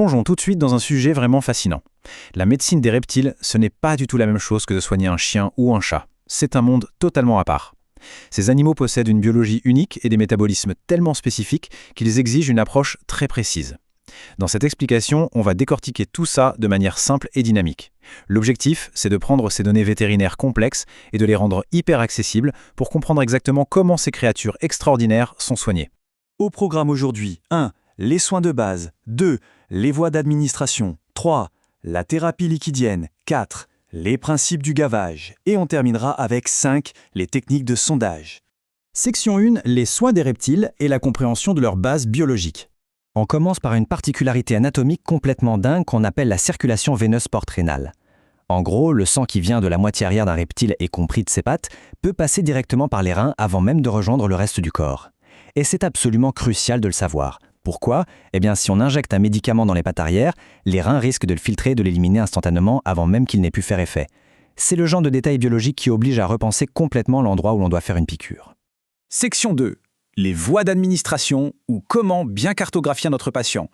Plongeons tout de suite dans un sujet vraiment fascinant. La médecine des reptiles, ce n'est pas du tout la même chose que de soigner un chien ou un chat. C'est un monde totalement à part. Ces animaux possèdent une biologie unique et des métabolismes tellement spécifiques qu'ils exigent une approche très précise. Dans cette explication, on va décortiquer tout ça de manière simple et dynamique. L'objectif, c'est de prendre ces données vétérinaires complexes et de les rendre hyper accessibles pour comprendre exactement comment ces créatures extraordinaires sont soignées. Au programme aujourd'hui, 1. Les soins de base. 2. Les voies d'administration. 3. La thérapie liquidienne. 4. Les principes du gavage. Et on terminera avec 5. Les techniques de sondage. Section 1. Les soins des reptiles et la compréhension de leur base biologique. On commence par une particularité anatomique complètement dingue qu'on appelle la circulation veineuse porte-rénale. En gros, le sang qui vient de la moitié arrière d'un reptile et compris de ses pattes peut passer directement par les reins avant même de rejoindre le reste du corps. Et c'est absolument crucial de le savoir. Pourquoi ? Eh bien, si on injecte un médicament dans les pattes arrière, les reins risquent de le filtrer et de l'éliminer instantanément avant même qu'il n'ait pu faire effet. C'est le genre de détail biologique qui oblige à repenser complètement l'endroit où l'on doit faire une piqûre. Section 2. Les voies d'administration ou comment bien cartographier notre patient.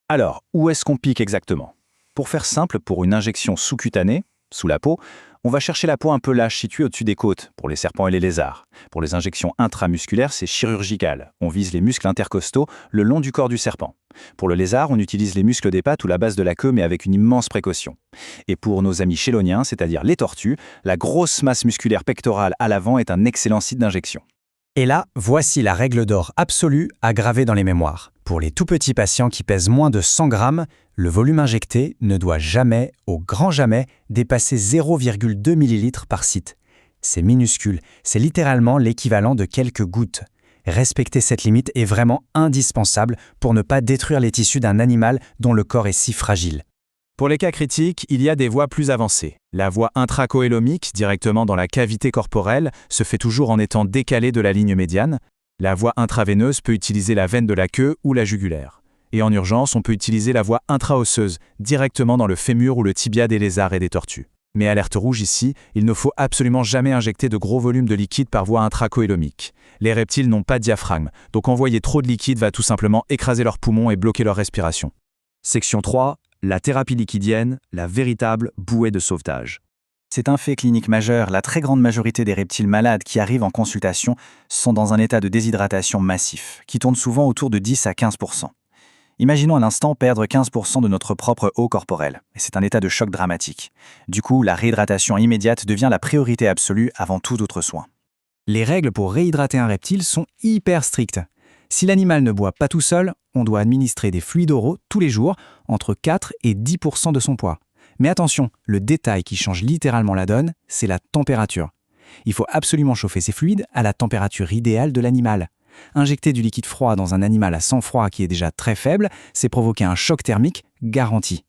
Alors, où est-ce qu'on pique exactement ? Pour faire simple, pour une injection sous-cutanée, sous la peau, on va chercher la peau un peu lâche située au-dessus des côtes, pour les serpents et les lézards. Pour les injections intramusculaires, c'est chirurgical. On vise les muscles intercostaux le long du corps du serpent. Pour le lézard, on utilise les muscles des pattes ou la base de la queue, mais avec une immense précaution. Et pour nos amis chéloniens, c'est-à-dire les tortues, la grosse masse musculaire pectorale à l'avant est un excellent site d'injection. Et là, voici la règle d'or absolue à graver dans les mémoires. Pour les tout petits patients qui pèsent moins de 100 grammes, le volume injecté ne doit jamais, au grand jamais, dépasser 0,2 ml par site. C'est minuscule, c'est littéralement l'équivalent de quelques gouttes. Respecter cette limite est vraiment indispensable pour ne pas détruire les tissus d'un animal dont le corps est si fragile. Pour les cas critiques, il y a des voies plus avancées. La voie intracoélomique, directement dans la cavité corporelle, se fait toujours en étant décalée de la ligne médiane. La voie intraveineuse peut utiliser la veine de la queue ou la jugulaire. Et en urgence, on peut utiliser la voie intraosseuse, directement dans le fémur ou le tibia des lézards et des tortues. Mais alerte rouge ici, il ne faut absolument jamais injecter de gros volumes de liquide par voie intracoélomique. Les reptiles n'ont pas de diaphragme, donc envoyer trop de liquide va tout simplement écraser leurs poumons et bloquer leur respiration. Section 3. La thérapie liquidienne, la véritable bouée de sauvetage. C'est un fait clinique majeur, la très grande majorité des reptiles malades qui arrivent en consultation sont dans un état de déshydratation massif, qui tourne souvent autour de 10 à 15%. Imaginons un instant perdre 15% de notre propre eau corporelle, et c'est un état de choc dramatique. Du coup, la réhydratation immédiate devient la priorité absolue avant tout autre soin. Les règles pour réhydrater un reptile sont hyper strictes. Si l'animal ne boit pas tout seul, on doit administrer des fluides oraux tous les jours, entre 4 et 10% de son poids. Mais attention, le détail qui change littéralement la donne, c'est la température. Il faut absolument chauffer ces fluides à la température idéale de l'animal. Injecter du liquide froid dans un animal à sang froid qui est déjà très faible, c'est provoquer un choc thermique garanti.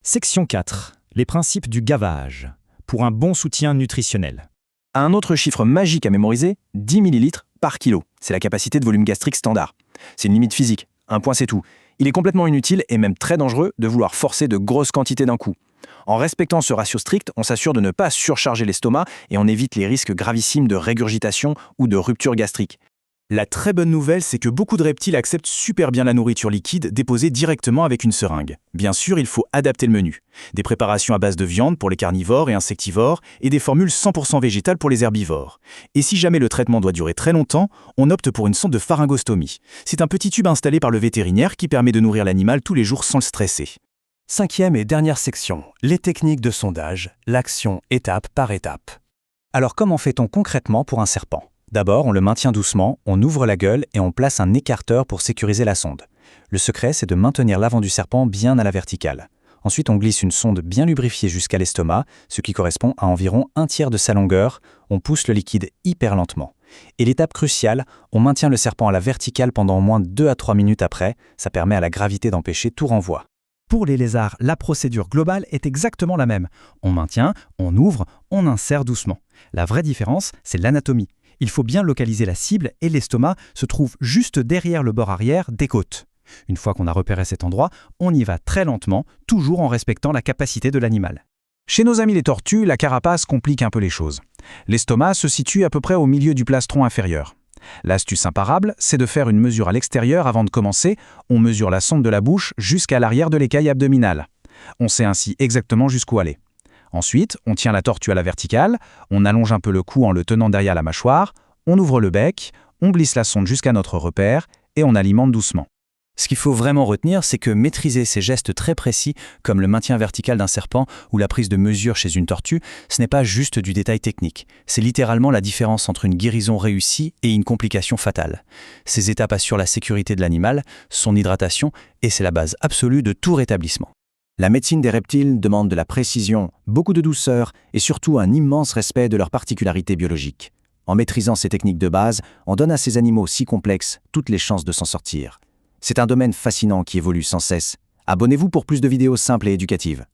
Section 4. Les principes du gavage. Pour un bon soutien nutritionnel. Un autre chiffre magique à mémoriser, 10 ml par kilo. C'est la capacité de volume gastrique standard. C'est une limite physique. Un point, c'est tout. Il est complètement inutile et même très dangereux de vouloir forcer de grosses quantités d'un coup. En respectant ce ratio strict, on s'assure de ne pas surcharger l'estomac et on évite les risques gravissimes de régurgitation ou de rupture gastrique. La très bonne nouvelle, c'est que beaucoup de reptiles acceptent super bien la nourriture liquide déposée directement avec une seringue. Bien sûr, il faut adapter le menu. Des préparations à base de viande pour les carnivores et insectivores et des formules 100% végétales pour les herbivores. Et si jamais le traitement doit durer très longtemps, on opte pour une sonde de pharyngostomie. C'est un petit tube installé par le vétérinaire qui permet de nourrir l'animal tous les jours sans le stresser. 5e et dernière section, les techniques de sondage, l'action étape par étape. Alors comment fait-on concrètement pour un serpent ? D'abord, on le maintient doucement, on ouvre la gueule et on place un écarteur pour sécuriser la sonde. Le secret, c'est de maintenir l'avant du serpent bien à la verticale. Ensuite, on glisse une sonde bien lubrifiée jusqu'à l'estomac, ce qui correspond à environ un tiers de sa longueur. On pousse le liquide hyper lentement. Et l'étape cruciale, on maintient le serpent à la verticale pendant au moins 2 à 3 minutes après. Ça permet à la gravité d'empêcher tout renvoi. Pour les lézards, la procédure globale est exactement la même. On maintient, on ouvre, on insère doucement. La vraie différence, c'est l'anatomie. Il faut bien localiser la cible et l'estomac se trouve juste derrière le bord arrière des côtes. Une fois qu'on a repéré cet endroit, on y va très lentement, toujours en respectant la capacité de l'animal. Chez nos amis les tortues, la carapace complique un peu les choses. L'estomac se situe à peu près au milieu du plastron inférieur. L'astuce imparable, c'est de faire une mesure à l'extérieur avant de commencer. On mesure la sonde de la bouche jusqu'à l'arrière de l'écaille abdominale. On sait ainsi exactement jusqu'où aller. Ensuite, on tient la tortue à la verticale, on allonge un peu le cou en le tenant derrière la mâchoire, on ouvre le bec, on glisse la sonde jusqu'à notre repère et on alimente doucement. Ce qu'il faut vraiment retenir, c'est que maîtriser ces gestes très précis, comme le maintien vertical d'un serpent ou la prise de mesure chez une tortue, ce n'est pas juste du détail technique. C'est littéralement la différence entre une guérison réussie et une complication fatale. Ces étapes assurent la sécurité de l'animal, son hydratation, et c'est la base absolue de tout rétablissement. La médecine des reptiles demande de la précision, beaucoup de douceur et surtout un immense respect de leurs particularités biologiques. En maîtrisant ces techniques de base, on donne à ces animaux si complexes toutes les chances de s'en sortir. C'est un domaine fascinant qui évolue sans cesse. Abonnez-vous pour plus de vidéos simples et éducatives.